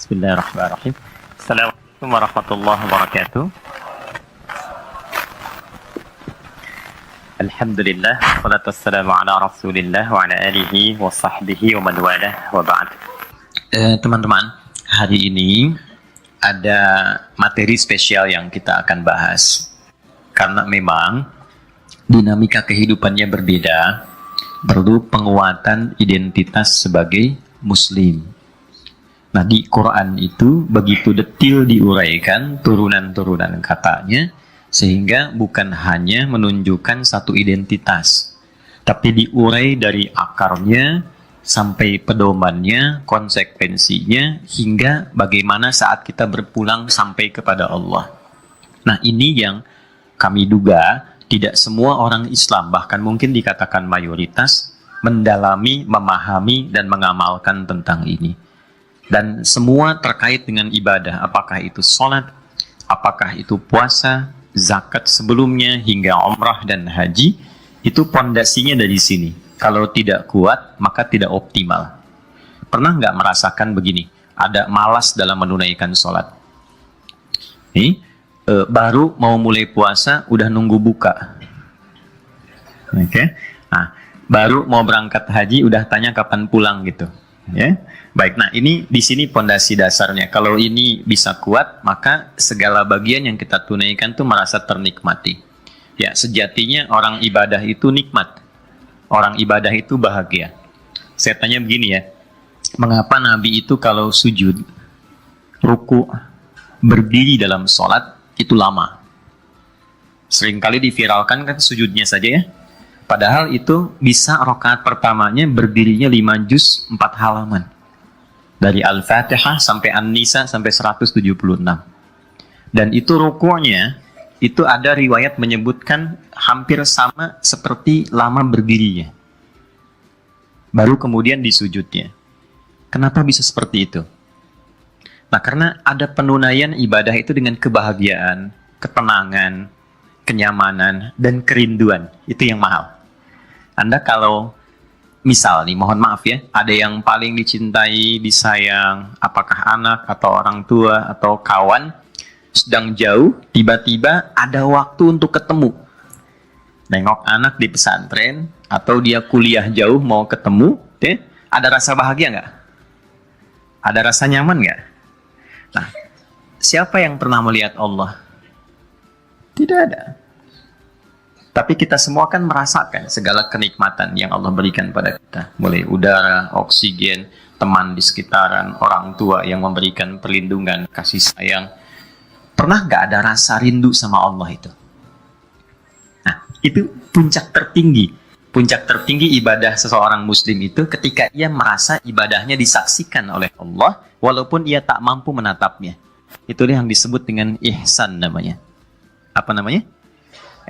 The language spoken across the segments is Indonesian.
Bismillahirrahmanirrahim. Assalamualaikum warahmatullahi wabarakatuh. Alhamdulillah, wassalatu wassalamu ala rasulillah wa ala alihi wa sahbihi wa man walah wa ba'd. Teman-teman, hari ini ada materi spesial yang kita akan bahas. Karena memang dinamika kehidupannya berbeda, perlu penguatan identitas sebagai muslim. Nah, di Quran itu begitu detil diuraikan turunan-turunan katanya, sehingga bukan hanya menunjukkan satu identitas, tapi diurai dari akarnya sampai pedomannya, konsekuensinya, hingga bagaimana saat kita berpulang sampai kepada Allah. Nah, ini yang kami duga tidak semua orang Islam, bahkan mungkin dikatakan mayoritas, mendalami, memahami, dan mengamalkan tentang ini. Dan semua terkait dengan ibadah, apakah itu sholat, apakah itu puasa, zakat sebelumnya, hingga umrah dan haji, itu pondasinya dari sini. Kalau tidak kuat, maka tidak optimal. Pernah nggak merasakan begini, ada malas dalam menunaikan sholat? Baru mau mulai puasa, udah nunggu buka. Oke. Nah, baru mau berangkat haji, udah tanya kapan pulang gitu. Ya, baik. Nah, ini di sini pondasi dasarnya. Kalau ini bisa kuat, maka segala bagian yang kita tunaikan tuh merasa ternikmati. Ya, sejatinya orang ibadah itu nikmat. Orang ibadah itu bahagia. Saya tanya begini ya, mengapa Nabi itu kalau sujud, ruku, berdiri dalam sholat itu lama? Seringkali diviralkan kan sujudnya saja ya. Padahal itu bisa rakaat pertamanya berdirinya 5 juz 4 halaman. Dari Al-Fatihah sampai An-Nisa sampai 176. Dan itu ruku'nya, itu ada riwayat menyebutkan hampir sama seperti lama berdirinya. Baru kemudian di sujudnya. Kenapa bisa seperti itu? Nah, karena ada penunaian ibadah itu dengan kebahagiaan, ketenangan, kenyamanan, dan kerinduan. Itu yang mahal. Anda kalau misal nih, mohon maaf ya, ada yang paling dicintai, disayang, apakah anak atau orang tua atau kawan, sedang jauh, tiba-tiba ada waktu untuk ketemu. Nengok anak di pesantren, atau dia kuliah jauh mau ketemu, ada rasa bahagia nggak? Ada rasa nyaman nggak? Nah, siapa yang pernah melihat Allah? Tidak ada. Tapi kita semua kan merasakan segala kenikmatan yang Allah berikan pada kita. Mulai udara, oksigen, teman di sekitaran, orang tua yang memberikan perlindungan, kasih sayang. Pernah nggak ada rasa rindu sama Allah itu? Nah, itu puncak tertinggi. Puncak tertinggi ibadah seseorang muslim itu ketika ia merasa ibadahnya disaksikan oleh Allah, walaupun ia tak mampu menatapnya. Itulah yang disebut dengan ihsan namanya. Apa namanya?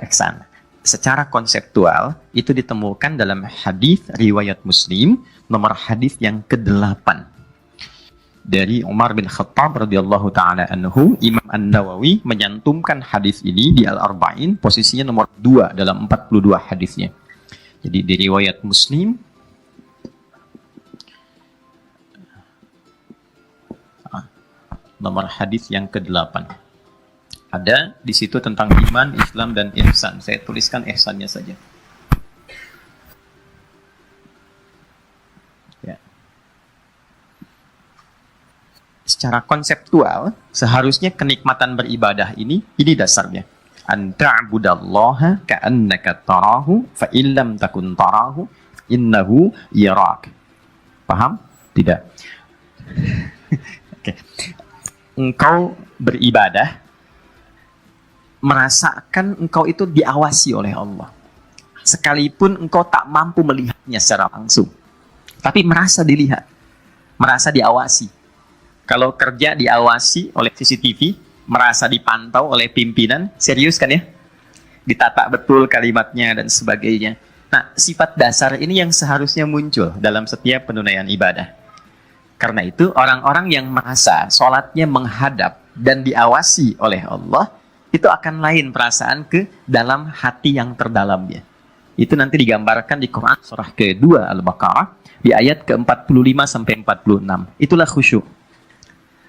Ihsan. Secara konseptual itu ditemukan dalam hadis riwayat Muslim nomor hadis yang ke-8 dari Umar bin Khattab radhiyallahu taala anhu. Imam An-Nawawi menyantumkan hadis ini di Al-Arba'in, posisinya nomor 2 dalam 42 hadisnya. Jadi di riwayat Muslim nomor hadis yang ke-8. Ada di situ tentang iman, Islam, dan ihsan. Saya tuliskan ihsannya saja. Ya. Secara konseptual, seharusnya kenikmatan beribadah ini dasarnya. An ta'budallaha ka'annaka tarahu, fa illam takun tarahu, innahu yarak. Paham? Tidak. Oke. Engkau beribadah, merasakan engkau itu diawasi oleh Allah. Sekalipun engkau tak mampu melihatnya secara langsung, tapi merasa dilihat, merasa diawasi. Kalau kerja diawasi oleh CCTV, merasa dipantau oleh pimpinan, serius kan ya? Ditata betul kalimatnya dan sebagainya. Nah, sifat dasar ini yang seharusnya muncul dalam setiap penunaian ibadah. Karena itu, orang-orang yang merasa sholatnya menghadap dan diawasi oleh Allah, itu akan lain perasaan ke dalam hati yang terdalamnya. Itu nanti digambarkan di Quran surah ke-2 Al-Baqarah di ayat ke-45 sampai 46. Itulah khusyuk.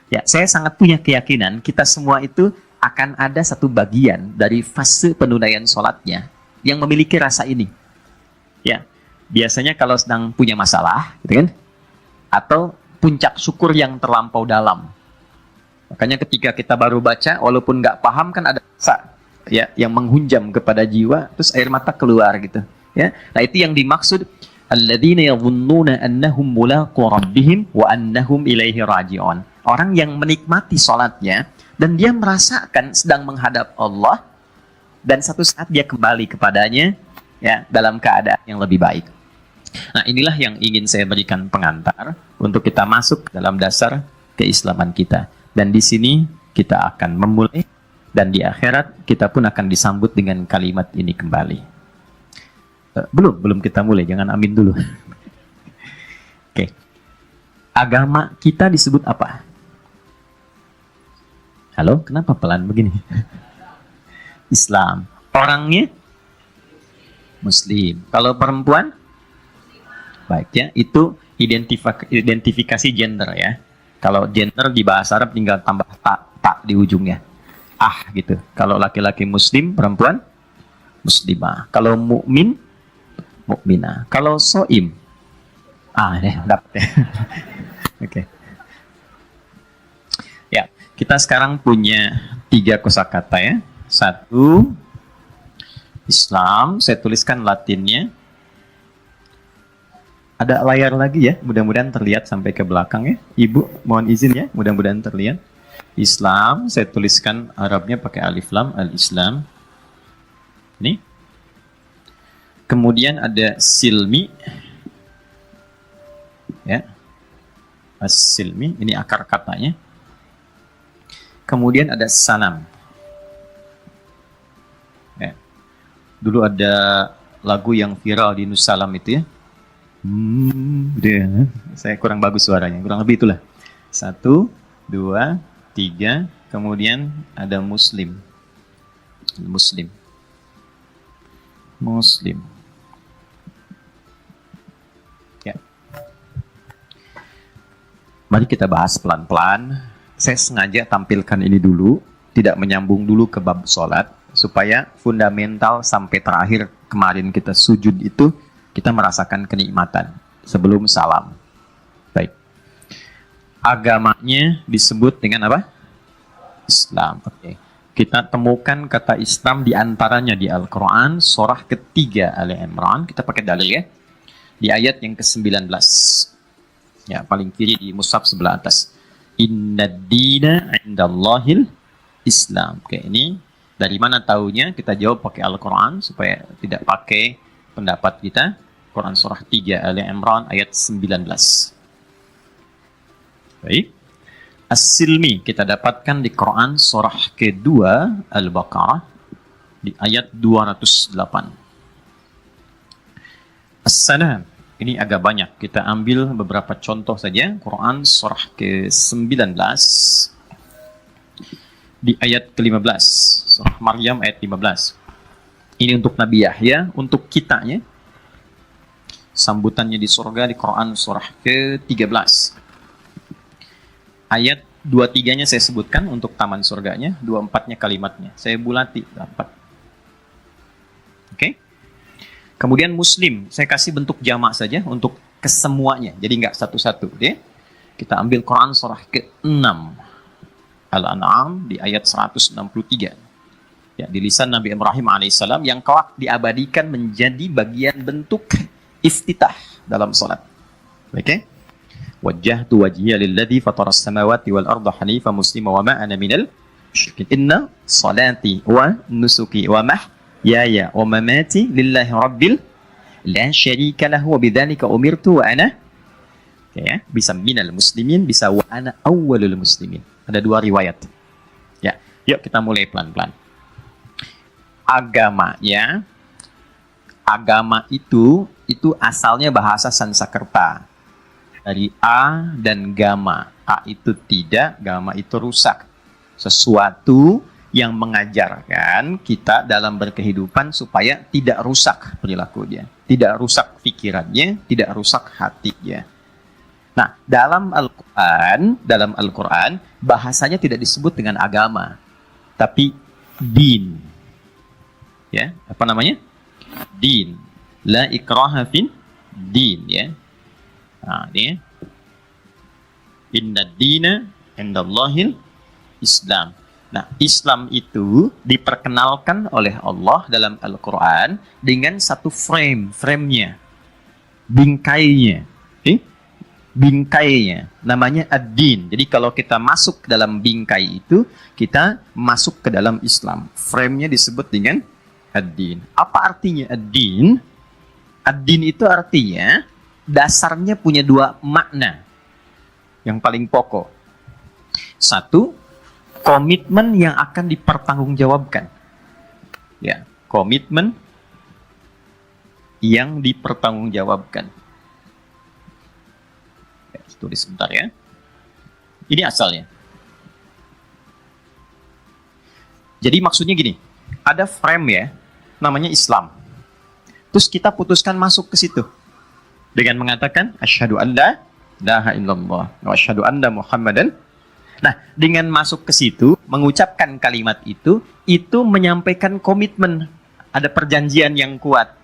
Ya, saya sangat punya keyakinan kita semua itu akan ada satu bagian dari fase penunaian sholatnya yang memiliki rasa ini. Ya, biasanya kalau sedang punya masalah, gitu kan? Atau puncak syukur yang terlampau dalam. Makanya ketika kita baru baca, walaupun nggak paham kan ada rasa ya yang menghunjam kepada jiwa, terus air mata keluar gitu. Ya, nah itu yang dimaksud alladzina yadhunnuna annahum mulaqu rabbihim wa annahum ilaihi raji'un. Orang yang menikmati sholatnya dan dia merasakan sedang menghadap Allah dan satu saat dia kembali kepadanya ya dalam keadaan yang lebih baik. Nah, inilah yang ingin saya berikan pengantar untuk kita masuk dalam dasar keislaman kita. Dan di sini kita akan memulai dan di akhirat kita pun akan disambut dengan kalimat ini kembali. Belum kita mulai, jangan amin dulu. Oke. Agama kita disebut apa? Halo, kenapa pelan begini? Islam. Orangnya Muslim. Kalau perempuan? Baik ya, itu identifikasi gender ya. Kalau gender di bahasa Arab tinggal tambah tak di ujungnya. Gitu. Kalau laki-laki Muslim, perempuan Muslimah. Kalau mukmin, mukminah. Kalau soim, dapat ya. Oke. Ya, kita sekarang punya 3 kosakata ya. 1 Islam, saya tuliskan Latinnya. Ada layar lagi ya, mudah-mudahan terlihat sampai ke belakang ya. Ibu, mohon izin ya, mudah-mudahan terlihat. Islam, saya tuliskan Arabnya pakai alif lam, al-Islam. Ini. Kemudian ada silmi. Ya. As-silmi, ini akar katanya. Kemudian ada sanam. Ya. Dulu ada lagu yang viral di Nusalam itu ya. Saya kurang bagus suaranya, kurang lebih itulah. 1, 2, 3, kemudian ada Muslim. Ya. Mari kita bahas pelan-pelan. Saya sengaja tampilkan ini dulu, tidak menyambung dulu ke bab sholat, supaya fundamental sampai terakhir kemarin kita sujud itu, kita merasakan kenikmatan sebelum salam. Baik. Agamanya disebut dengan apa? Islam. Oke. Kita temukan kata Islam di antaranya di Al-Quran, surah ketiga Ali Imran. Kita pakai dalil ya. Di ayat yang ke-19. Ya, paling kiri di mushaf sebelah atas. Inna dina indallahil Islam. Oke, ini dari mana taunya? Kita jawab pakai Al-Quran supaya tidak pakai pendapat kita. Quran surah 3 Ali Imran ayat 19. Baik. As-silmi kita dapatkan di Quran surah kedua Al-Baqarah di ayat 208. As-salam. Ini agak banyak. Kita ambil beberapa contoh saja. Quran surah ke-19 di ayat ke-15. Surah Maryam ayat 15. Ini untuk Nabi Yahya, untuk kitanya. Sambutannya di surga di Quran surah ke-13. Ayat 23-nya saya sebutkan untuk taman surganya, 24-nya kalimatnya. Saya bulati 4. Oke. Kemudian Muslim, saya kasih bentuk jamak saja untuk kesemuanya. Jadi nggak satu-satu, ya. Kita ambil Quran surah ke-6. Al-An'am di ayat 163. Ya, di lisan Nabi Ibrahim alaihissalam yang kelak diabadikan menjadi bagian bentuk iftitah dalam salat. Oke? Wajjahtu wajhiya lilladzi fataras samawati wal arda hanifan muslima wa ma ana minal musyrikin. Inna salati wa nusuki wa mahyaya wa mamati lillahi rabbil la syarika lahu wa bidzalika umirtu wa ana ya, bisa minal muslimin, bisa wa ana awwalul muslimin. Ada 2 riwayat. Ya, yuk kita mulai pelan-pelan. Agama ya. Agama itu asalnya bahasa Sanskerta dari a dan gama. A itu tidak, gama itu rusak. Sesuatu yang mengajarkan kita dalam berkehidupan supaya tidak rusak perilakunya, tidak rusak pikirannya, tidak rusak hatinya. Nah, dalam Al-Quran, bahasanya tidak disebut dengan agama, tapi din. Ya, apa namanya? Din. La ikraha fin din, ya. Nah, ini ya. Inna dina indallahil Islam. Nah, Islam itu diperkenalkan oleh Allah dalam Al-Quran dengan satu frame-nya, bingkainya. Bingkainya namanya ad-din. Jadi kalau kita masuk ke dalam bingkai itu, kita masuk ke dalam Islam. Frame-nya disebut dengan ad-din. Apa artinya ad-din? Ad-din itu artinya dasarnya punya dua makna yang paling pokok. Satu, komitmen yang akan dipertanggungjawabkan. Ya, komitmen yang dipertanggungjawabkan. Tulis sebentar ya. Ini asalnya. Jadi maksudnya gini, ada frame ya, namanya Islam. Terus kita putuskan masuk ke situ dengan mengatakan asyhadu an la ilaha illallah wa asyhadu anna Muhammadan. Nah, dengan masuk ke situ, mengucapkan kalimat itu menyampaikan komitmen, ada perjanjian yang kuat.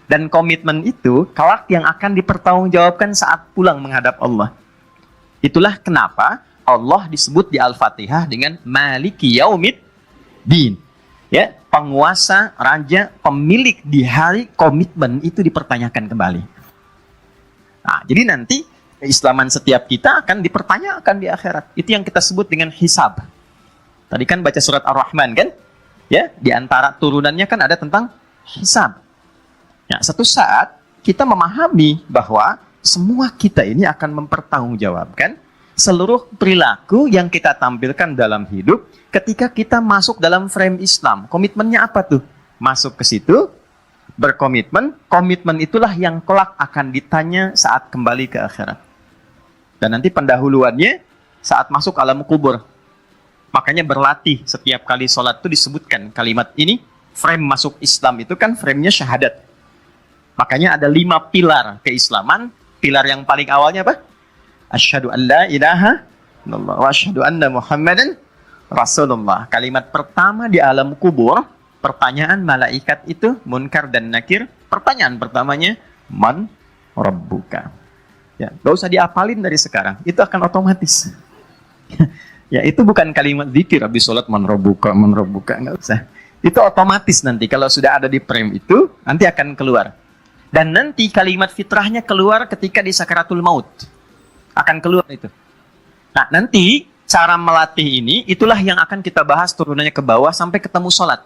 Dan komitmen itu kelak yang akan dipertanggungjawabkan saat pulang menghadap Allah. Itulah kenapa Allah disebut di Al-Fatihah dengan Maliki Yaumiddin. Ya, penguasa, raja, pemilik di hari komitmen itu dipertanyakan kembali. Nah, jadi nanti keislaman setiap kita akan dipertanyakan di akhirat. Itu yang kita sebut dengan hisab. Tadi kan baca surat Ar-Rahman kan? Ya, di antara turunannya kan ada tentang hisab. Ya, satu saat kita memahami bahwa semua kita ini akan mempertanggungjawabkan seluruh perilaku yang kita tampilkan dalam hidup ketika kita masuk dalam frame Islam. Komitmennya apa tuh? Masuk ke situ, berkomitmen, komitmen itulah yang kelak akan ditanya saat kembali ke akhirat. Dan nanti pendahuluannya saat masuk alam kubur. Makanya berlatih setiap kali sholat itu disebutkan kalimat ini, frame masuk Islam itu kan frame-nya syahadat. Makanya ada 5 pilar keislaman. Pilar yang paling awalnya apa? Asyhadu an la ilaha illallah wa asyhadu anna Muhammadan Rasulullah. Kalimat pertama di alam kubur, pertanyaan malaikat itu Munkar dan Nakir. Pertanyaan pertamanya, man rabbuka. Ya, gak usah diapalin dari sekarang. Itu akan otomatis. Ya, itu bukan kalimat zikir habis sholat man rabbuka, gak usah. Itu otomatis nanti kalau sudah ada di frame itu nanti akan keluar. Dan nanti kalimat fitrahnya keluar ketika di sakaratul maut. Akan keluar itu. Nah, nanti cara melatih ini, itulah yang akan kita bahas turunannya ke bawah sampai ketemu sholat.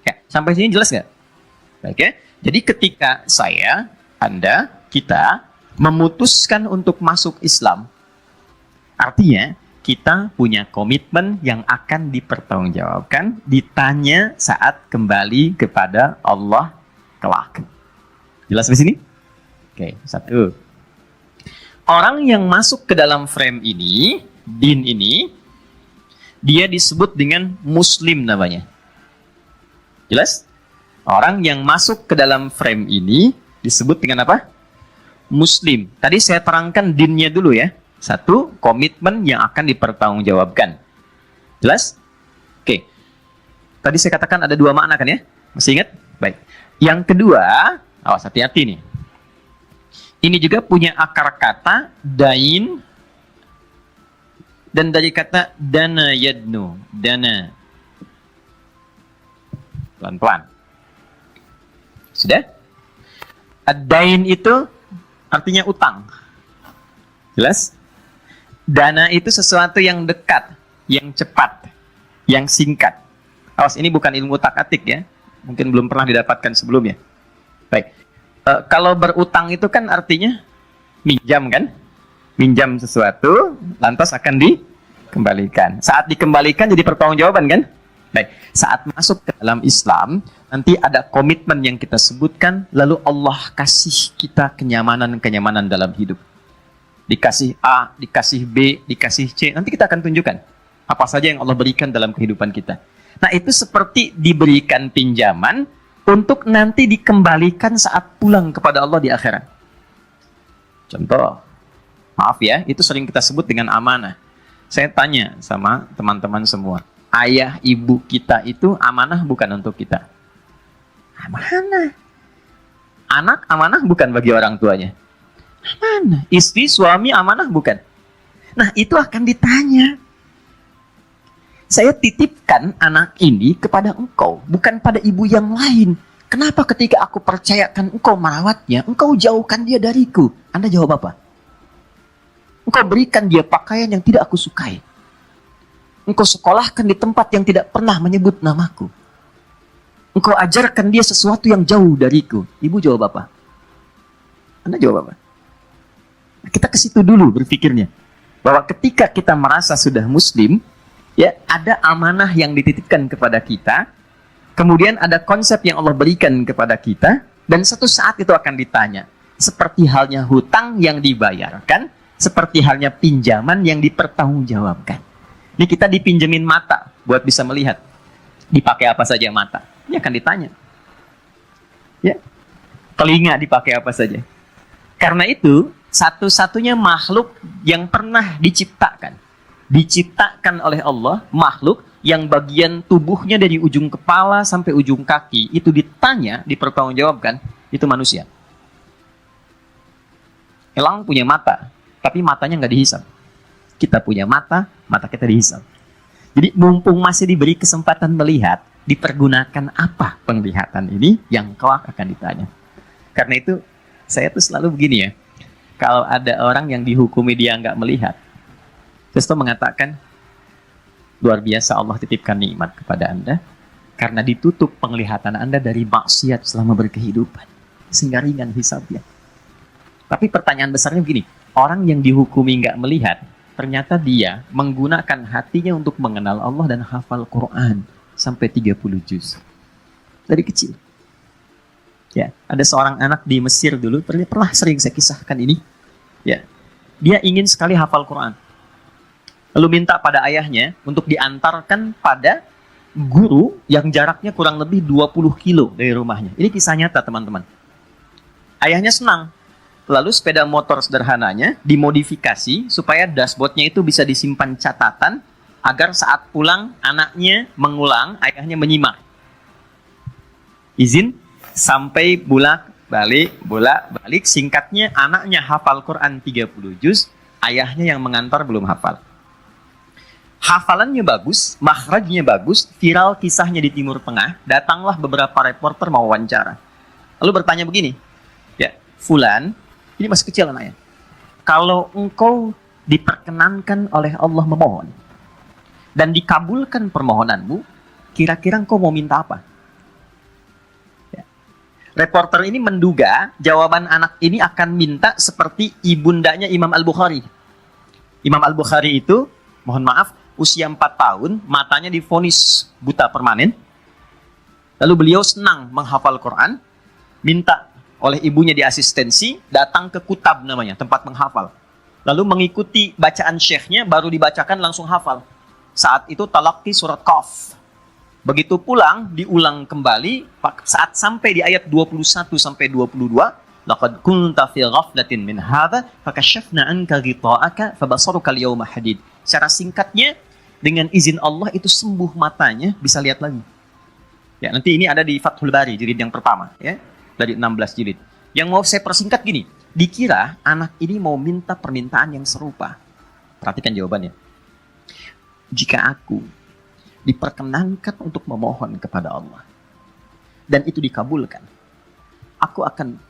Ya, sampai sini jelas nggak? Oke. Jadi ketika saya, Anda, kita memutuskan untuk masuk Islam, artinya kita punya komitmen yang akan dipertanggungjawabkan, ditanya saat kembali kepada Allah kelak. Jelas di sini? Oke, satu. Orang yang masuk ke dalam frame ini, din ini, dia disebut dengan muslim namanya. Jelas? Orang yang masuk ke dalam frame ini disebut dengan apa? Muslim. Tadi saya terangkan dinnya dulu ya. Satu, komitmen yang akan dipertanggungjawabkan. Jelas? Oke. Tadi saya katakan ada 2 makna kan ya? Masih ingat? Baik. Yang kedua, awas hati-hati nih. Ini juga punya akar kata dain dan dari kata dana yadnu, dana. Pelan-pelan. Sudah? Ad-dain itu artinya utang. Jelas? Dana itu sesuatu yang dekat, yang cepat, yang singkat. Awas, ini bukan ilmu tak-atik ya. Mungkin belum pernah didapatkan sebelumnya. Baik, kalau berutang itu kan artinya minjam kan? Minjam sesuatu, lantas akan dikembalikan. Saat dikembalikan jadi pertanggungjawaban kan? Baik, saat masuk ke dalam Islam, nanti ada komitmen yang kita sebutkan, lalu Allah kasih kita kenyamanan-kenyamanan dalam hidup. Dikasih A, dikasih B, dikasih C, nanti kita akan tunjukkan apa saja yang Allah berikan dalam kehidupan kita. Nah, itu seperti diberikan pinjaman untuk nanti dikembalikan saat pulang kepada Allah di akhirat. Contoh, Maaf ya, itu sering kita sebut dengan amanah. Saya tanya sama teman-teman semua, ayah ibu kita itu amanah bukan untuk kita? Amanah. Anak amanah bukan bagi orang tuanya? Amanah. Istri, suami amanah bukan? Nah, itu akan ditanya. Saya titipkan anak ini kepada engkau, bukan pada ibu yang lain. Kenapa ketika aku percayakan engkau merawatnya, engkau jauhkan dia dariku? Anda jawab apa? Engkau berikan dia pakaian yang tidak aku sukai. Engkau sekolahkan di tempat yang tidak pernah menyebut namaku. Engkau ajarkan dia sesuatu yang jauh dariku. Ibu jawab apa? Anda jawab apa? Kita ke situ dulu berpikirnya. Bahwa ketika kita merasa sudah muslim, ya ada amanah yang dititipkan kepada kita, kemudian ada konsep yang Allah berikan kepada kita, dan satu saat itu akan ditanya. Seperti halnya hutang yang dibayarkan, seperti halnya pinjaman yang dipertanggungjawabkan. Ini kita dipinjemin mata buat bisa melihat. Dipakai apa saja mata? Ini akan ditanya. Ya. Telinga dipakai apa saja? Karena itu, satu-satunya makhluk yang pernah diciptakan oleh Allah, makhluk yang bagian tubuhnya dari ujung kepala sampai ujung kaki, itu ditanya, dipertanggungjawabkan, itu manusia. Elang punya mata, tapi matanya nggak dihisap. Kita punya mata, mata kita dihisap. Jadi mumpung masih diberi kesempatan melihat, dipergunakan apa penglihatan ini yang kelak akan ditanya. Karena itu, saya tuh selalu begini ya, kalau ada orang yang dihukumi dia nggak melihat, terus mengatakan, luar biasa Allah titipkan nikmat kepada Anda, karena ditutup penglihatan Anda dari maksiat selama berkehidupan, sehingga ringan hisabnya. Tapi pertanyaan besarnya begini, orang yang dihukumi nggak melihat, ternyata dia menggunakan hatinya untuk mengenal Allah dan hafal Quran sampai 30 juz. Dari kecil. Ya, ada seorang anak di Mesir dulu, pernah sering saya kisahkan ini. Ya, dia ingin sekali hafal Quran. Lalu minta pada ayahnya untuk diantarkan pada guru yang jaraknya kurang lebih 20 kilo dari rumahnya. Ini kisah nyata, teman-teman. Ayahnya senang. Lalu sepeda motor sederhananya dimodifikasi supaya dashboardnya itu bisa disimpan catatan agar saat pulang anaknya mengulang, ayahnya menyimak. Izin sampai bolak-balik, singkatnya anaknya hafal Quran 30 juz, ayahnya yang mengantar belum hafal. Hafalannya bagus, makhrajnya bagus, viral kisahnya di Timur Tengah, datanglah beberapa reporter mau wawancara. Lalu bertanya begini, ya, Fulan, ini masih kecil anaknya. Kalau engkau diperkenankan oleh Allah memohon dan dikabulkan permohonanmu, kira-kira engkau mau minta apa? Ya. Reporter ini menduga jawaban anak ini akan minta seperti ibundanya Imam Al-Bukhari. Imam Al-Bukhari itu, mohon maaf, usia 4 tahun, matanya divonis buta permanen. Lalu beliau senang menghafal Quran, minta oleh ibunya diasistensi, datang ke kutab namanya, tempat menghafal. Lalu mengikuti bacaan syekhnya, baru dibacakan langsung hafal. Saat itu talaqi surat Qaf. Begitu pulang, diulang kembali, saat sampai di ayat 21 sampai 22, laqad kunta fi ghaflatin min hadza fakashafna anka ghita'aka fabasaruka al-yawma hadid. Secara singkatnya, dengan izin Allah itu sembuh matanya, bisa lihat lagi. Ya, nanti ini ada di Fathul Bari, jilid yang pertama, ya. Dari 16 jilid. Yang mau saya persingkat gini, dikira anak ini mau minta permintaan yang serupa. Perhatikan jawabannya. Jika aku diperkenankan untuk memohon kepada Allah, dan itu dikabulkan, aku akan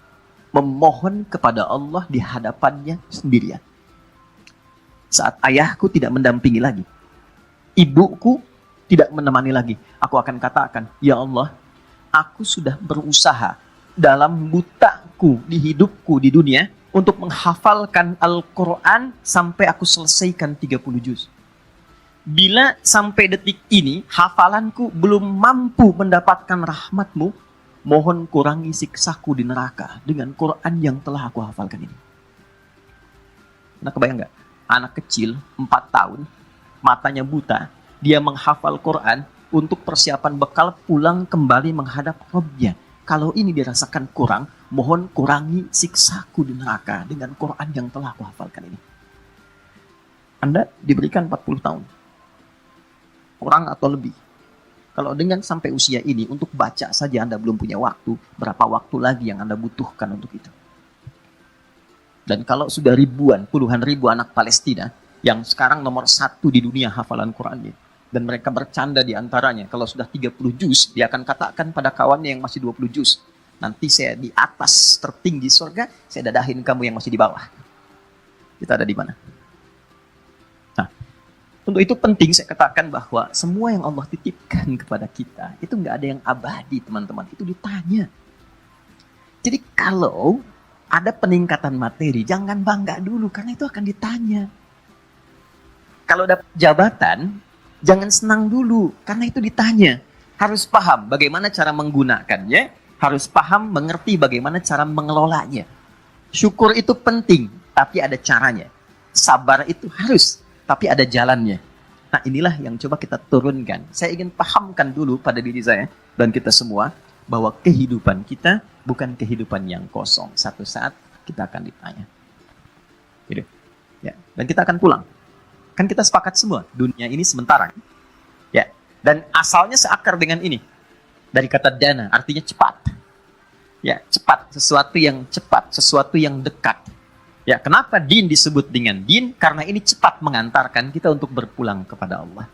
memohon kepada Allah di hadapannya sendirian. Saat ayahku tidak mendampingi lagi, ibuku tidak menemani lagi, aku akan katakan, ya Allah, aku sudah berusaha dalam butaku di hidupku di dunia untuk menghafalkan Al-Quran sampai aku selesaikan 30 juz. Bila sampai detik ini hafalanku belum mampu mendapatkan rahmatmu, mohon kurangi siksaku di neraka dengan Quran yang telah aku hafalkan ini. Nah, kebayang nggak? Anak kecil 4 tahun, matanya buta, dia menghafal Quran untuk persiapan bekal pulang kembali menghadap Rabbnya. Kalau ini dirasakan kurang, mohon kurangi siksaku di neraka dengan Quran yang telah aku hafalkan ini. Anda diberikan 40 tahun. Kurang atau lebih. Kalau dengan sampai usia ini, untuk baca saja Anda belum punya waktu, berapa waktu lagi yang Anda butuhkan untuk itu? Dan kalau sudah ribuan, puluhan ribu anak Palestina, yang sekarang nomor 1 di dunia hafalan Qurannya, dan mereka bercanda di antaranya, kalau sudah 30 juz, dia akan katakan pada kawannya yang masih 20 juz, nanti saya di atas tertinggi surga, saya dadahin kamu yang masih di bawah. Kita ada di mana? Nah, untuk itu penting saya katakan bahwa semua yang Allah titipkan kepada kita, itu nggak ada yang abadi, teman-teman. Itu ditanya. Jadi kalau ada peningkatan materi, jangan bangga dulu, karena itu akan ditanya. Kalau dapat jabatan, jangan senang dulu, karena itu ditanya. Harus paham bagaimana cara menggunakannya, harus paham, mengerti bagaimana cara mengelolanya. Syukur itu penting, tapi ada caranya. Sabar itu harus, tapi ada jalannya. Nah, inilah yang coba kita turunkan. Saya ingin pahamkan dulu pada diri saya dan kita semua, bahwa kehidupan kita bukan kehidupan yang kosong. Satu saat kita akan ditanya. Gitu. Ya. Dan kita akan pulang. Kan kita sepakat semua, dunia ini sementara. Ya. Dan asalnya seakar dengan ini. Dari kata dana, artinya cepat. Ya, cepat. Sesuatu yang cepat, sesuatu yang dekat. Ya, kenapa din disebut dengan din? Karena ini cepat mengantarkan kita untuk berpulang kepada Allah.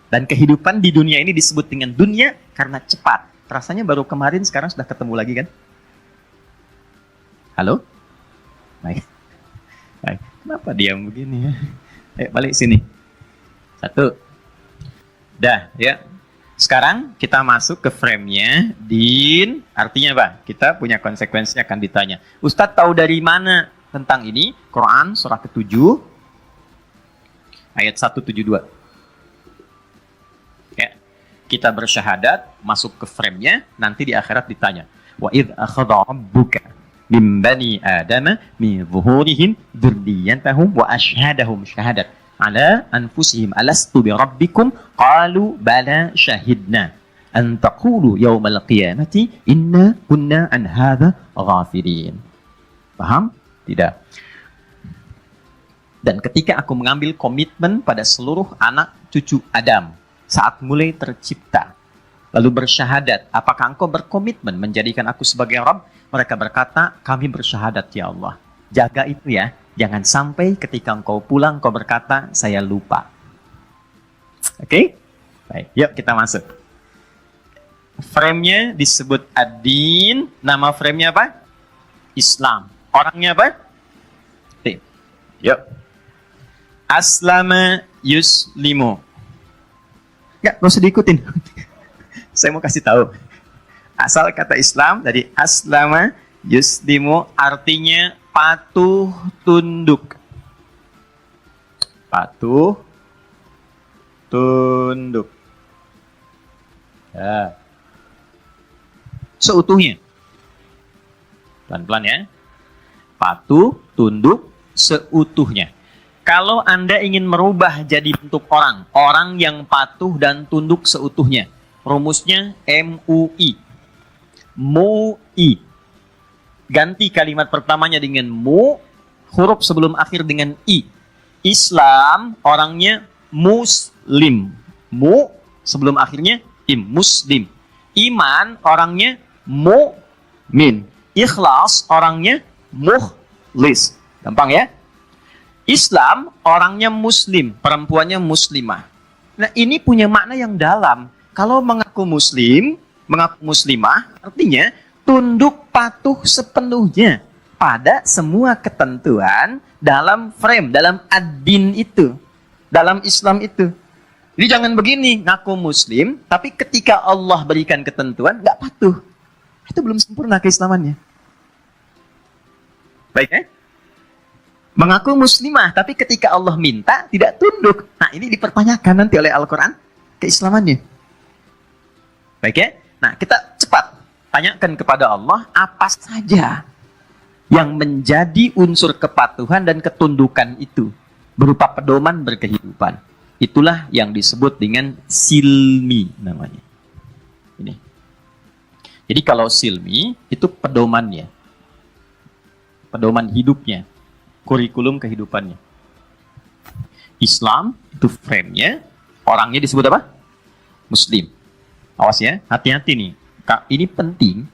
Dan kehidupan di dunia ini disebut dengan dunia karena cepat. Rasanya baru kemarin, sekarang sudah ketemu lagi kan? Halo? Baik. Baik. Kenapa diam begini ya? Ayo balik sini. 1. Dah, ya. Sekarang kita masuk ke frame-nya. Din, artinya apa? Kita punya konsekuensi akan ditanya. Ustadz tahu dari mana tentang ini? Quran, surah ke-7, ayat 172. Ya. Kita bersyahadat, masuk ke frame-nya, nanti di akhirat ditanya. Wa idh akhadha rabbuka min bani adama min zuhurihim dzurriyyatahum wa ashhadahum syahadat ala anfusihim alastu bi rabbikum qalu bala syahidna an taqulu yaumal qiyamati inna kunna an hadza ghafirin. Paham? Tidak. Dan ketika aku mengambil komitmen pada seluruh anak cucu Adam saat mulai tercipta, lalu bersyahadat, apakah engkau berkomitmen menjadikan aku sebagai Rabb? Mereka berkata, kami bersyahadat ya Allah. Jaga itu ya, jangan sampai ketika engkau pulang, engkau berkata, saya lupa. Oke? Baik, yuk kita masuk. Frame-nya disebut ad-din, nama frame-nya apa? Islam. Orangnya apa? Yuk. Aslama yuslimu. Nggak usah diikutin. Saya mau kasih tahu. Asal kata Islam dari aslama yuslimu artinya patuh tunduk. Patuh tunduk. Ya. Seutuhnya. Pelan-pelan ya. Patuh tunduk seutuhnya. Kalau Anda ingin merubah jadi bentuk orang, orang yang patuh dan tunduk seutuhnya, rumusnya MUI. MUI. Ganti kalimat pertamanya dengan mu, huruf sebelum akhir dengan i. Islam orangnya muslim. Mu sebelum akhirnya im, muslim. Iman orangnya mu'min. Ikhlas orangnya mukhlis. Gampang ya? Islam orangnya muslim, perempuannya muslimah. Nah, ini punya makna yang dalam. Kalau mengaku muslim, mengaku muslimah, artinya tunduk patuh sepenuhnya pada semua ketentuan dalam frame, dalam ad-din itu, dalam Islam itu. Jadi jangan begini, ngaku muslim, tapi ketika Allah berikan ketentuan, nggak patuh. Itu belum sempurna keislamannya. Baik ya? Mengaku muslimah, tapi ketika Allah minta, tidak tunduk. Nah, ini dipertanyakan nanti oleh Al-Quran, keislamannya. Baik ya? Nah, kita cepat tanyakan kepada Allah apa saja yang menjadi unsur kepatuhan dan ketundukan itu berupa pedoman berkehidupan. Itulah yang disebut dengan silmi namanya. Ini. Jadi kalau silmi itu pedomannya. Pedoman hidupnya, kurikulum kehidupannya. Islam itu frame-nya, orangnya disebut apa? Muslim. Awas ya, hati-hati nih. Ini penting.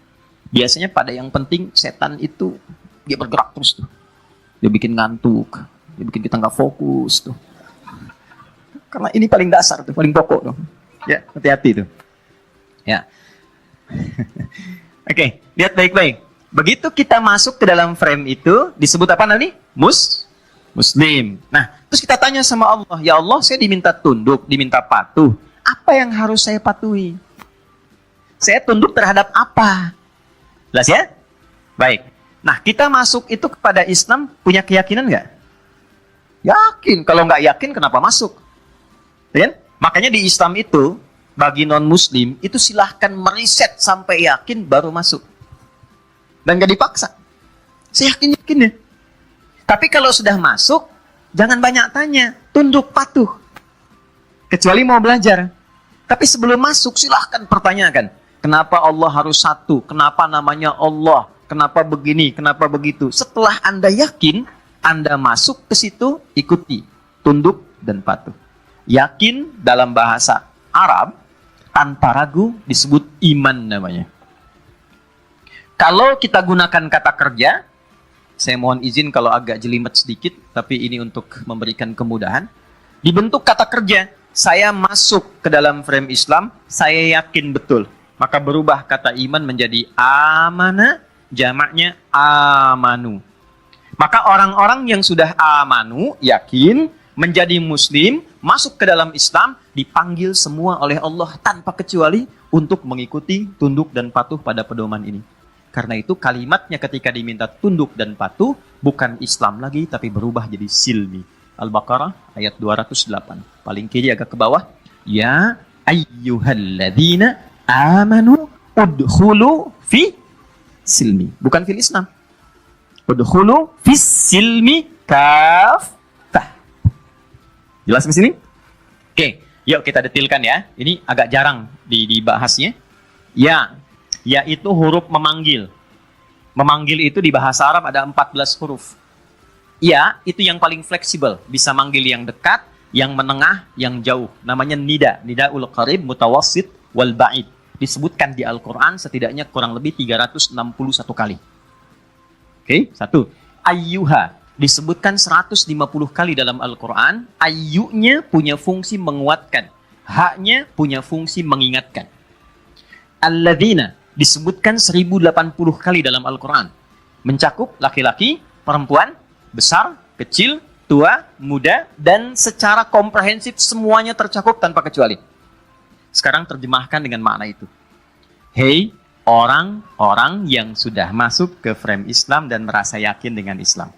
Biasanya pada yang penting setan itu dia bergerak terus tuh. Dia bikin ngantuk, dia bikin kita nggak fokus tuh. Karena ini paling dasar tuh, paling pokok tuh. Ya, hati-hati tuh. Ya. Oke, lihat baik-baik. Begitu kita masuk ke dalam frame itu, disebut apa nanti? Muslim. Nah, terus kita tanya sama Allah, ya Allah, saya diminta tunduk, diminta patuh. Apa yang harus saya patuhi? Saya tunduk terhadap apa? Jelas ya? Baik. Nah, kita masuk itu kepada Islam punya keyakinan nggak? Yakin. Kalau nggak yakin, kenapa masuk? Ya? Makanya di Islam itu, bagi non-Muslim, itu silahkan meriset sampai yakin baru masuk. Dan nggak dipaksa. Saya yakin ya. Tapi kalau sudah masuk, jangan banyak tanya. Tunduk, patuh. Kecuali mau belajar. Tapi sebelum masuk, silahkan pertanyakan. Kenapa Allah harus satu? Kenapa namanya Allah? Kenapa begini? Kenapa begitu? Setelah Anda yakin, Anda masuk ke situ, ikuti. Tunduk dan patuh. Yakin dalam bahasa Arab, tanpa ragu disebut iman namanya. Kalau kita gunakan kata kerja, saya mohon izin kalau agak jelimet sedikit, tapi ini untuk memberikan kemudahan. Dibentuk kata kerja, saya masuk ke dalam frame Islam, saya yakin betul. Maka berubah kata iman menjadi amana, jamaknya amanu. Maka orang-orang yang sudah amanu, yakin, menjadi muslim, masuk ke dalam Islam, dipanggil semua oleh Allah tanpa kecuali untuk mengikuti tunduk dan patuh pada pedoman ini. Karena itu kalimatnya ketika diminta tunduk dan patuh, bukan Islam lagi, tapi berubah jadi silmi. Al-Baqarah ayat 208. Paling kiri agak ke bawah. Ya ayyuhalladzina amanu udkhulu fi silmi. Bukan fil Islam. Udkhulu fi silmi kafah. Jelas di sini? Oke, yuk kita detilkan ya. Ini agak jarang dibahasnya. Ya, yaitu huruf memanggil. Memanggil itu di bahasa Arab ada 14 huruf. Ya, itu yang paling fleksibel. Bisa manggil yang dekat, yang menengah, yang jauh. Namanya nida. Nidaul qarib, mutawassit, wal ba'id. Disebutkan di Al-Quran setidaknya kurang lebih 361 kali. Oke, satu. Ayyuha. Disebutkan 150 kali dalam Al-Quran. Ayyunya punya fungsi menguatkan. Haknya punya fungsi mengingatkan. Alladzina. Disebutkan 1080 kali dalam Al-Quran. Mencakup laki-laki, perempuan, besar, kecil, tua, muda, dan secara komprehensif semuanya tercakup tanpa kecuali. Sekarang terjemahkan dengan makna itu. Hei, orang-orang yang sudah masuk ke frame Islam dan merasa yakin dengan Islam.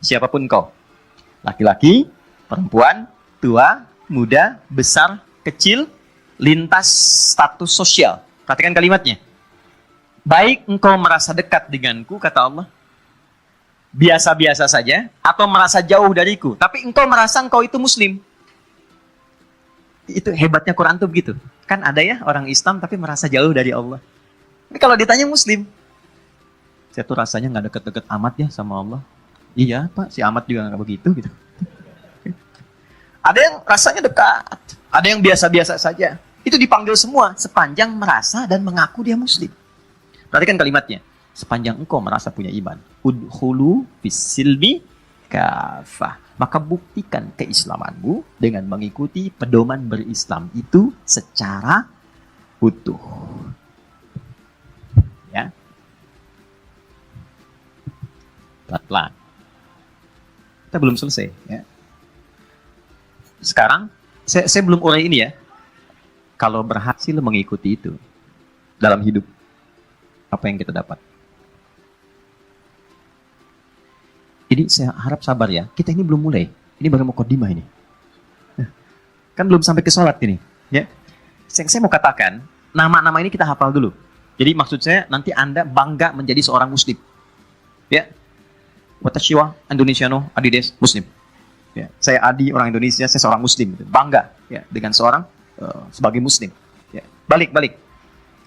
Siapapun kau. Laki-laki, perempuan, tua, muda, besar, kecil, lintas status sosial. Perhatikan kalimatnya. Baik engkau merasa dekat denganku, kata Allah, biasa-biasa saja, atau merasa jauh dariku, tapi engkau merasa engkau itu muslim. Itu hebatnya Quran tuh begitu. Kan ada ya orang Islam tapi merasa jauh dari Allah. Tapi kalau ditanya muslim, saya tuh rasanya nggak deket-deket amat ya sama Allah. Iya Pak, si amat juga nggak begitu gitu. Ada yang rasanya dekat, ada yang biasa-biasa saja. Itu dipanggil semua sepanjang merasa dan mengaku dia muslim. Perhatikan kalimatnya. Sepanjang engkau merasa punya iman. Udkhulu fis-silmi kafah. Maka buktikan keislamanmu dengan mengikuti pedoman berislam itu secara utuh. Ya. Pelan-pelan. Kita belum selesai. Ya. Sekarang, saya belum urai ini ya. Kalau berhasil mengikuti itu dalam hidup, apa yang kita dapat? Ini saya harap sabar ya. Kita ini belum mulai. Ini baru mukadimah ini. Kan belum sampai ke sholat ini. Ya. Saya mau katakan, nama-nama ini kita hafal dulu. Jadi maksud saya, nanti Anda bangga menjadi seorang muslim. Ya. Watashiwa Indonesiano Adides Muslim. Ya. Saya Adi, orang Indonesia, saya seorang muslim. Bangga ya, dengan seorang sebagai muslim. Ya. Balik.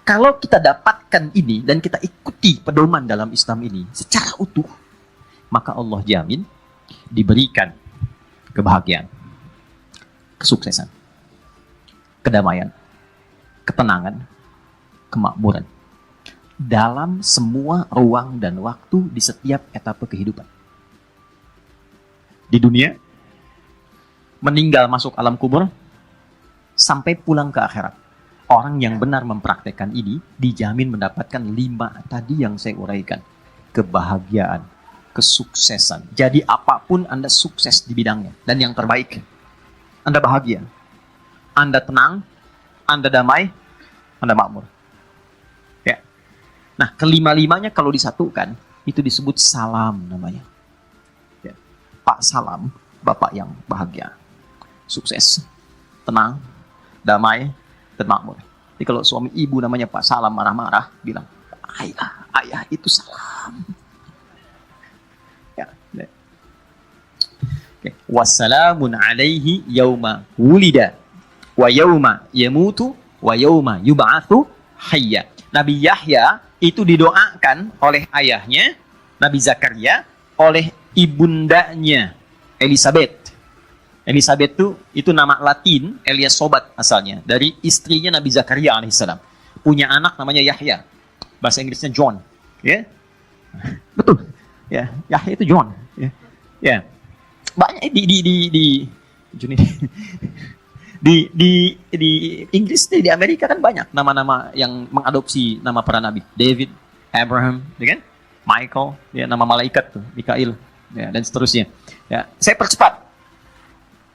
Kalau kita dapatkan ini dan kita ikuti pedoman dalam Islam ini secara utuh, maka Allah jamin diberikan kebahagiaan, kesuksesan, kedamaian, ketenangan, kemakmuran dalam semua ruang dan waktu di setiap etapa kehidupan. Di dunia, meninggal masuk alam kubur, sampai pulang ke akhirat. Orang yang benar mempraktekkan ini dijamin mendapatkan 5 tadi yang saya uraikan. Kebahagiaan, kesuksesan. Jadi apapun Anda sukses di bidangnya. Dan yang terbaik, Anda bahagia, Anda tenang, Anda damai, Anda makmur. Ya. Nah, kelima-limanya kalau disatukan, itu disebut salam namanya. Ya. Pak Salam, Bapak yang bahagia, sukses, tenang, damai, dan makmur. Jadi kalau suami ibu namanya Pak Salam marah-marah, bilang, ayah itu salam. Ya. Okay. Wassalamun alaihi yauma wulida wa yauma yamutu wa yauma yub'atsu hayya. Nabi Yahya itu didoakan oleh ayahnya, Nabi Zakaria, oleh ibundanya Elizabeth. Elizabeth itu nama Latin, Elias Sobat asalnya, dari istrinya Nabi Zakaria alaihissalam. Punya anak namanya Yahya. Bahasa Inggrisnya John. Ya. Betul. Ya, Yahya itu John. Ya. Ya. Banyak di Inggris, di Amerika kan banyak nama-nama yang mengadopsi nama para nabi. David, Abraham, ya kan? Michael, ya, nama malaikat tuh, Mikail, ya, dan seterusnya. Ya, saya percepat.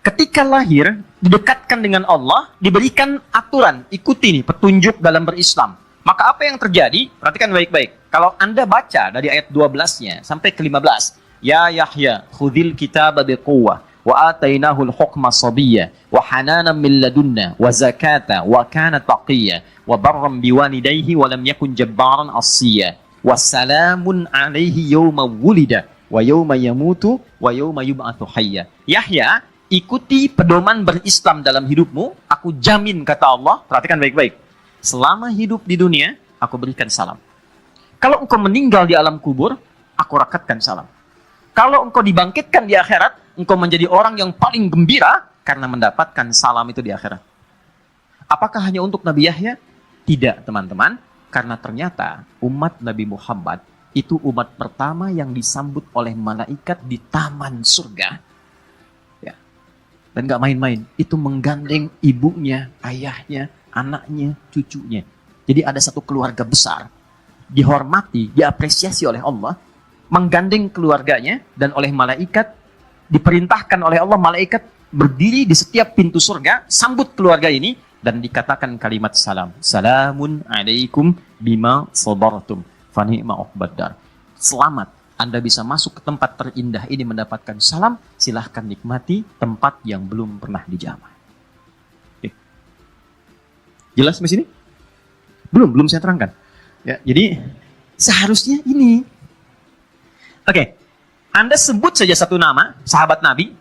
Ketika lahir, didekatkan dengan Allah, diberikan aturan, ikuti nih petunjuk dalam berislam. Maka apa yang terjadi? Perhatikan baik-baik. Kalau Anda baca dari ayat 12-nya sampai ke 15, Ya Yahya, khudhil kitaba biquwwah, wa atainahul hukma sabiyya, wa hananan min ladunna, wa zakata, wa kana taqiyya, wa barram biwalidayhi, wa lam yakun jabbaran asiyya, wa salamun alaihi yawma wulida, wa yawma yamutu, wa yawma yub'atsu hayya. Yahya, ikuti pedoman berislam dalam hidupmu, aku jamin, kata Allah, perhatikan baik-baik. Selama hidup di dunia, aku berikan salam. Kalau engkau meninggal di alam kubur, aku rakatkan salam. Kalau engkau dibangkitkan di akhirat, engkau menjadi orang yang paling gembira karena mendapatkan salam itu di akhirat. Apakah hanya untuk Nabi Yahya? Tidak, teman-teman. Karena ternyata umat Nabi Muhammad itu umat pertama yang disambut oleh malaikat di taman surga. Ya. Dan gak main-main. Itu menggandeng ibunya, ayahnya, anaknya, cucunya. Jadi ada satu keluarga besar, dihormati, diapresiasi oleh Allah, menggandeng keluarganya, dan oleh malaikat, diperintahkan oleh Allah, malaikat berdiri di setiap pintu surga, sambut keluarga ini, dan dikatakan kalimat salam. Salamun alaikum bima sabartum, fani'ma uqbaddar. Selamat, Anda bisa masuk ke tempat terindah ini mendapatkan salam, silahkan nikmati tempat yang belum pernah dijamah. Jelas di sini? Belum saya terangkan. Ya, jadi seharusnya ini. Oke. Anda sebut saja satu nama sahabat Nabi,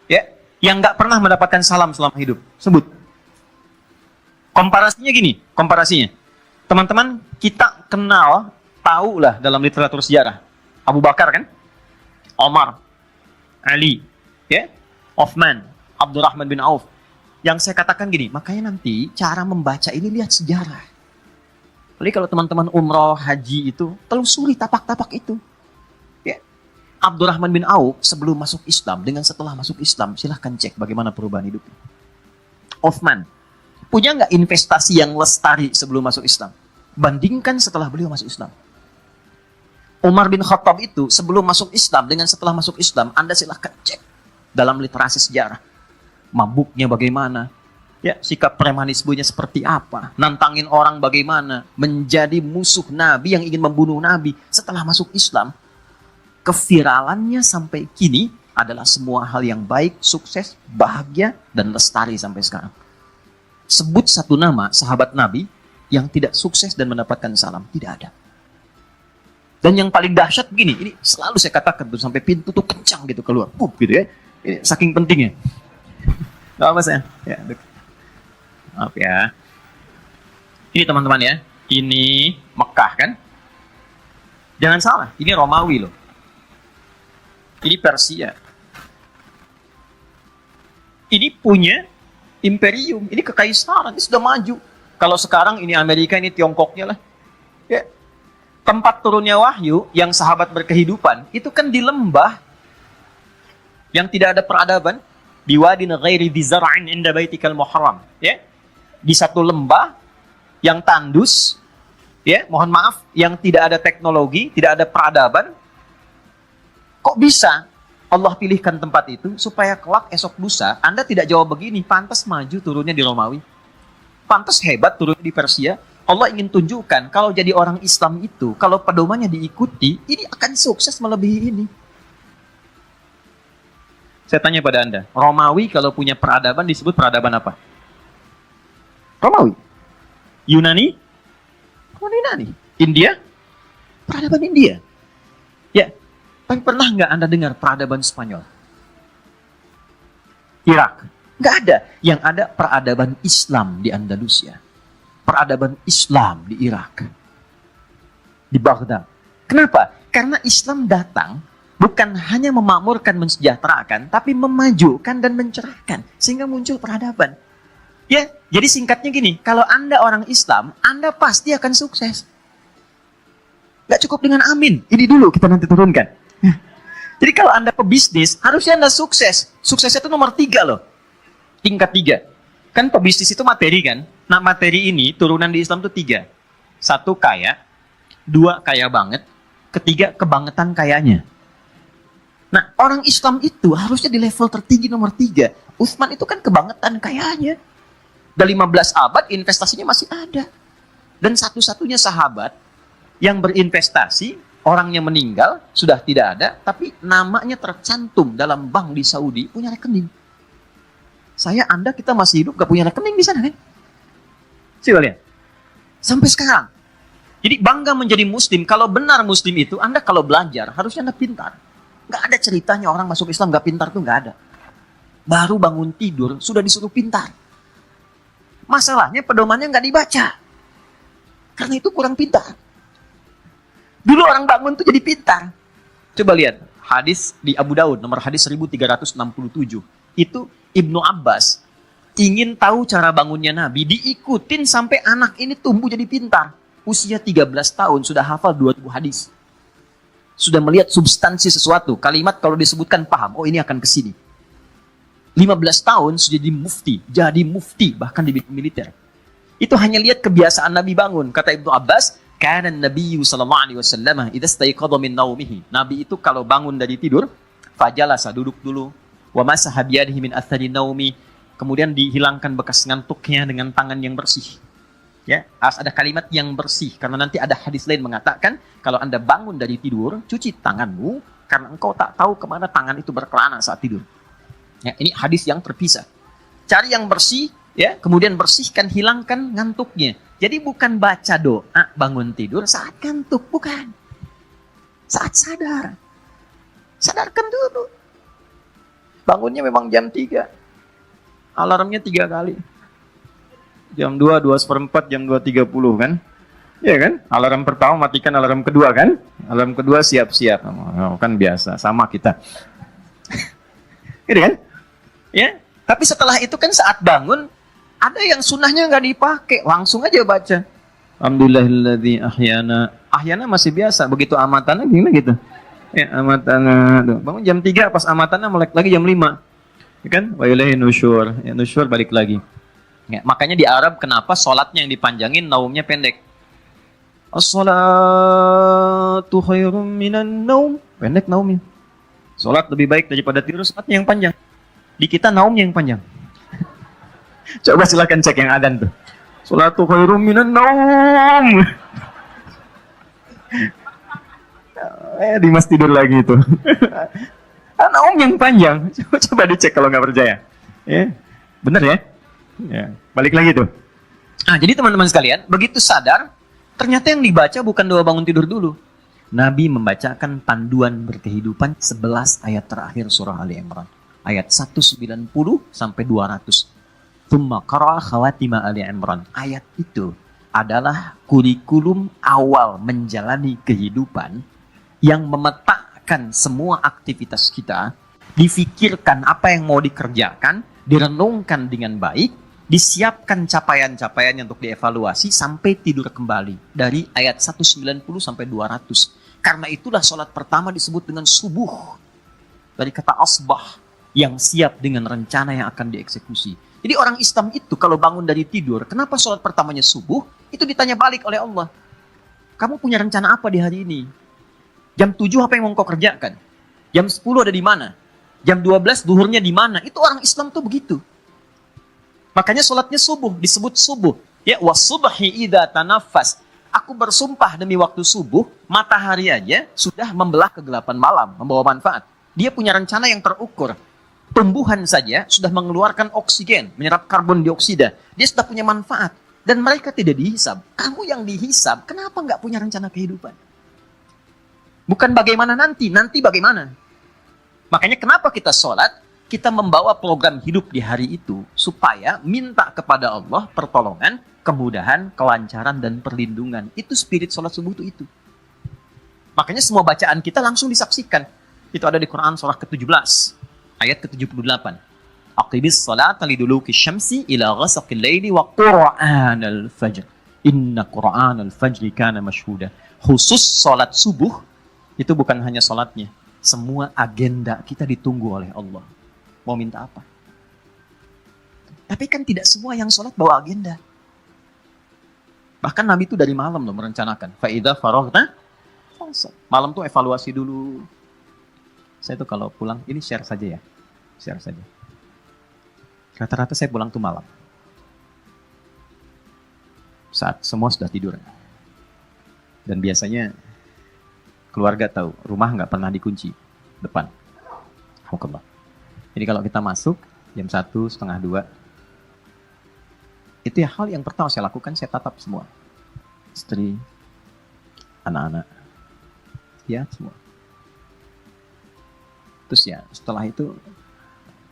ya, yang nggak pernah mendapatkan salam selama hidup. Sebut. Komparasinya gini, komparasinya. Teman-teman, kita kenal, tahu lah dalam literatur sejarah. Abu Bakar kan? Omar, Ali, ya, Uthman, Abdurrahman bin Auf. Yang saya katakan gini, makanya nanti cara membaca ini lihat sejarah. Jadi kalau teman-teman umroh, haji itu, telusuri tapak-tapak itu. Ya. Abdurrahman bin Auf sebelum masuk Islam, dengan setelah masuk Islam, silahkan cek bagaimana perubahan hidupnya. Uthman, punya nggak investasi yang lestari sebelum masuk Islam? Bandingkan setelah beliau masuk Islam. Umar bin Khattab itu sebelum masuk Islam, dengan setelah masuk Islam, Anda silahkan cek dalam literasi sejarah. Mabuknya bagaimana, ya, sikap premanismenya seperti apa, nantangin orang bagaimana, menjadi musuh Nabi yang ingin membunuh Nabi. Setelah masuk Islam, keviralannya sampai kini adalah semua hal yang baik, sukses, bahagia, dan lestari sampai sekarang. Sebut satu nama sahabat Nabi yang tidak sukses dan mendapatkan salam, tidak ada. Dan yang paling dahsyat begini, ini selalu saya katakan tuh, sampai pintu tuh kencang gitu keluar, gitu ya, ini saking pentingnya. Gak apa saya? Ya, maaf ya. Ini teman-teman ya, ini Mekah kan? Jangan salah, ini Romawi loh. Ini Persia. punya imperium, ini kekaisaran, ini sudah maju. Kalau sekarang ini Amerika, ini Tiongkoknya lah. Ya. Tempat turunnya wahyu yang sahabat berkehidupan itu kan di lembah yang tidak ada peradaban, di wadin ghairi dzi zar'in inda baitikal muharram, ya. Di satu lembah yang tandus, ya, mohon maaf, yang tidak ada teknologi, tidak ada peradaban. Kok bisa Allah pilihkan tempat itu supaya kelak esok lusa Anda tidak jawab begini, pantas maju turunnya di Romawi, pantas hebat turun di Persia. Allah ingin tunjukkan kalau jadi orang Islam itu, kalau pedomannya diikuti, ini akan sukses melebihi ini. Saya tanya pada Anda, Romawi kalau punya peradaban disebut peradaban apa? Romawi. Yunani? Yunani. India? Peradaban India. Ya. Tapi pernah nggak Anda dengar peradaban Spanyol? Irak? Nggak ada. Yang ada peradaban Islam di Andalusia. Peradaban Islam di Irak. Di Baghdad. Kenapa? Karena Islam datang bukan hanya memakmurkan, mensejahterakan, tapi memajukan dan mencerahkan. Sehingga muncul peradaban. Ya, jadi singkatnya gini, kalau Anda orang Islam, Anda pasti akan sukses. Nggak cukup dengan amin. Ini dulu kita nanti turunkan. Jadi kalau Anda pebisnis, harusnya Anda sukses. Suksesnya itu nomor 3 loh. Tingkat 3. Kan pebisnis itu materi kan? Nah materi ini, turunan di Islam itu 3. 1 kaya, 2 kaya banget, 3 kebangetan kayanya. Nah orang Islam itu harusnya di level tertinggi nomor 3. Utsman itu kan kebangetan kayanya. Udah 15 abad investasinya masih ada. Dan satu-satunya sahabat yang berinvestasi, orangnya meninggal, sudah tidak ada, tapi namanya tercantum dalam bank di Saudi, punya rekening. Saya, Anda, kita masih hidup, gak punya rekening di sana kan? Coba lihat. Sampai sekarang. Jadi bangga menjadi muslim, kalau benar muslim itu, Anda kalau belajar, harusnya Anda pintar. Gak ada ceritanya orang masuk Islam gak pintar, tuh gak ada. Baru bangun tidur, sudah disuruh pintar. Masalahnya pedomannya gak dibaca. Karena itu kurang pintar. Dulu orang bangun tuh jadi pintar. Coba lihat, hadis di Abu Daud, nomor hadis 1367. Itu Ibnu Abbas ingin tahu cara bangunnya Nabi, diikutin sampai anak ini tumbuh jadi pintar. Usia 13 tahun, sudah hafal 2000 hadis. Sudah melihat substansi sesuatu, kalimat kalau disebutkan paham, oh ini akan ke sini. 15 tahun sudah jadi mufti, bahkan di bidang militer. Itu hanya lihat kebiasaan Nabi bangun. Kata Ibnu Abbas, karena Nabi sallallahu alaihi wasallam idza staiqadha min naumihi. Nabi itu kalau bangun dari tidur, fajalasa, duduk dulu, wa masaha bi yadihi min athari naumi, kemudian dihilangkan bekas ngantuknya dengan tangan yang bersih. Ya, harus ada kalimat yang bersih karena nanti ada hadis lain mengatakan kalau Anda bangun dari tidur, cuci tanganmu karena engkau tak tahu kemana tangan itu berkelana saat tidur. Ya, ini hadis yang terpisah. Cari yang bersih, ya, kemudian bersihkan, hilangkan ngantuknya. Jadi bukan baca doa bangun tidur saat ngantuk, bukan. Saat sadar. Sadarkan dulu. Bangunnya memang jam 3. Alarmnya 3 kali. Jam 2, 2:04, jam 2:30 kan? Iya kan? Alarm pertama matikan, alarm kedua kan? Alarm kedua siap-siap. Oh, kan biasa, sama kita. Gitu kan? Ya. Tapi setelah itu kan saat bangun, ada yang sunnahnya nggak dipakai, langsung aja baca. Alhamdulillahilladzi ahyana. Ahyana masih biasa, begitu amatannya gimana gitu. Ya, amatannya. Bangun jam 3, pas amatannya melek lagi jam 5. Ya kan? Wa ilaihi nusyur. Ya, nusyur balik lagi. Ya, makanya di Arab kenapa sholatnya yang dipanjangin, naumnya pendek. As-salatu khairum minan naum. Pendek naumnya. Sholat lebih baik daripada tidur, sholatnya yang panjang. Di kita naumnya yang panjang. Coba silakan cek yang adan tuh. Salatu khairum minan naum. Dimas tidur lagi itu. Naum yang panjang. Coba dicek kalau nggak percaya. Ya, bener ya? Ya, balik lagi tuh. Jadi teman-teman sekalian, begitu sadar, ternyata yang dibaca bukan doa bangun tidur dulu. Nabi membacakan panduan berkehidupan 11 ayat terakhir surah Ali Imran. Ayat 190 sampai 200. Tsumma qara'a khawatima Ali Imran. Ayat itu adalah kurikulum awal menjalani kehidupan yang memetakan semua aktivitas kita, difikirkan apa yang mau dikerjakan, direnungkan dengan baik, disiapkan capaian-capaiannya untuk dievaluasi sampai tidur kembali. Dari ayat 190 sampai 200. Karena itulah sholat pertama disebut dengan subuh. Dari kata asbah, yang siap dengan rencana yang akan dieksekusi. Jadi orang Islam itu kalau bangun dari tidur, kenapa sholat pertamanya subuh? Itu ditanya balik oleh Allah. Kamu punya rencana apa di hari ini? Jam 7 apa yang mau kau kerjakan? Jam 10 ada di mana? Jam 12 duhurnya di mana? Itu orang Islam tuh begitu. Makanya sholatnya subuh, disebut subuh. Ya, wasubhi idza tanaffas. Aku bersumpah demi waktu subuh, matahari aja sudah membelah kegelapan malam, membawa manfaat. Dia punya rencana yang terukur. Tumbuhan saja sudah mengeluarkan oksigen, menyerap karbon dioksida. Dia sudah punya manfaat. Dan mereka tidak dihisab. Kamu yang dihisab, kenapa nggak punya rencana kehidupan? Bukan bagaimana nanti bagaimana? Makanya kenapa kita sholat? Kita membawa program hidup di hari itu supaya minta kepada Allah pertolongan, kemudahan, kelancaran, dan perlindungan. Itu spirit sholat subuh itu. Makanya semua bacaan kita langsung disaksikan. Itu ada di Quran surah ke-17, ayat ke-78. Aqibis salata liduluki syamsi ila ghasaqil laili wa qur'anal fajr. Inna qur'anal fajri kana mashhuda. Khusus sholat subuh, itu bukan hanya sholatnya. Semua agenda kita ditunggu oleh Allah. Mau minta apa? Tapi kan tidak semua yang sholat bawa agenda. Bahkan Nabi itu dari malam loh merencanakan. Fa'idha faraghna fansab. Malam tuh evaluasi dulu. Saya tuh kalau pulang, ini share saja ya. Share saja. Rata-rata saya pulang tuh malam. Saat semua sudah tidur. Dan biasanya keluarga tahu, rumah nggak pernah dikunci depan. Alhamdulillah. Jadi kalau kita masuk jam 1, setengah 2, itu ya hal yang pertama saya lakukan, saya tatap semua. Istri, anak-anak, ya semua. Terus ya setelah itu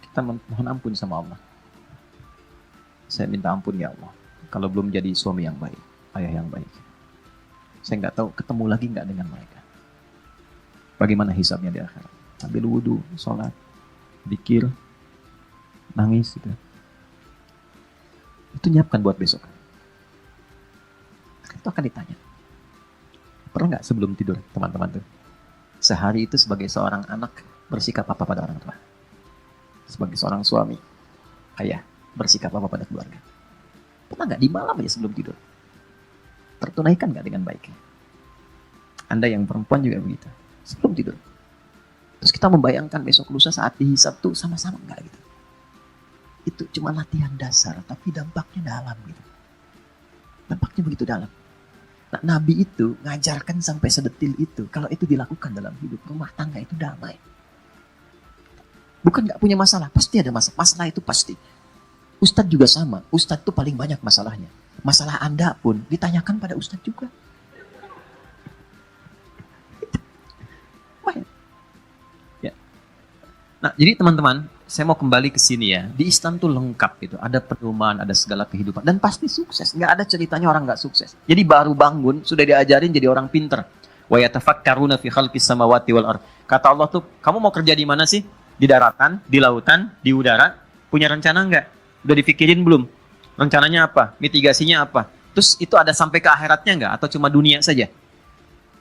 kita mohon ampun sama Allah. Saya minta ampun ya Allah, kalau belum jadi suami yang baik, ayah yang baik. Saya nggak tahu ketemu lagi nggak dengan mereka. Bagaimana hisabnya di akhirat? Ambil wudhu, sholat, zikir, nangis gitu. Itu nyiapkan buat besok. Itu akan ditanya. Pernah nggak sebelum tidur teman-teman tuh? Sehari itu sebagai seorang anak bersikap apa pada orang tua? Sebagai seorang suami, ayah, bersikap apa pada keluarga? Pernah nggak di malam aja sebelum tidur? Tertunaikan nggak dengan baik? Anda yang perempuan juga begitu. Sebelum tidur. Terus kita membayangkan besok lusa saat dihisab tuh sama-sama nggak gitu. Itu cuma latihan dasar, tapi dampaknya dalam gitu. Dampaknya begitu dalam. Nah, Nabi itu ngajarkan sampai sedetil itu. Kalau itu dilakukan dalam hidup, rumah tangga itu damai. Bukan nggak punya masalah, pasti ada masalah. Masalah itu pasti. Ustadz juga sama. Ustadz itu paling banyak masalahnya. Masalah Anda pun ditanyakan pada Ustadz juga. Ya. Nah, jadi teman-teman, saya mau kembali ke sini ya. Di Islam tuh lengkap gitu. Ada perumahan, ada segala kehidupan. Dan pasti sukses. Nggak ada ceritanya orang nggak sukses. Jadi baru bangun, sudah diajarin jadi orang pinter. Wa yatafakkaruna fi khalqis samawati wal ardh. Kata Allah tuh, kamu mau kerja di mana sih? Di daratan, di lautan, di udara. Punya rencana nggak? Udah dipikirin belum? Rencananya apa? Mitigasinya apa? Terus itu ada sampai ke akhiratnya nggak? Atau cuma dunia saja?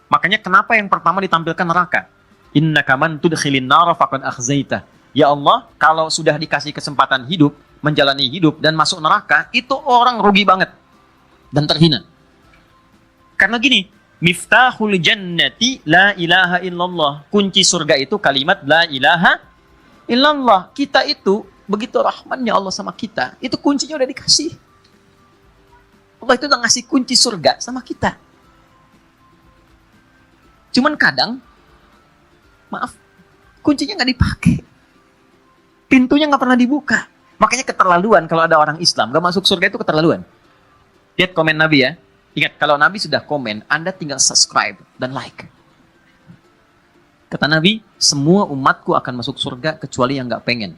Makanya kenapa yang pertama ditampilkan neraka? Innaka man tudkhilin nara faqad akhzaita. Ya Allah, kalau sudah dikasih kesempatan hidup, menjalani hidup dan masuk neraka, itu orang rugi banget dan terhina. Karena gini, miftahul jannati la ilaha illallah. Kunci surga itu kalimat la ilaha illallah. Kita itu begitu rahmannya Allah sama kita, itu kuncinya udah dikasih. Allah itu udah ngasih kunci surga sama kita. Cuman kadang, maaf, kuncinya nggak dipakai. Pintunya nggak pernah dibuka. Makanya keterlaluan kalau ada orang Islam nggak masuk surga itu keterlaluan. Lihat komen Nabi ya. Ingat, kalau Nabi sudah komen, Anda tinggal subscribe dan like. Kata Nabi, semua umatku akan masuk surga kecuali yang nggak pengen.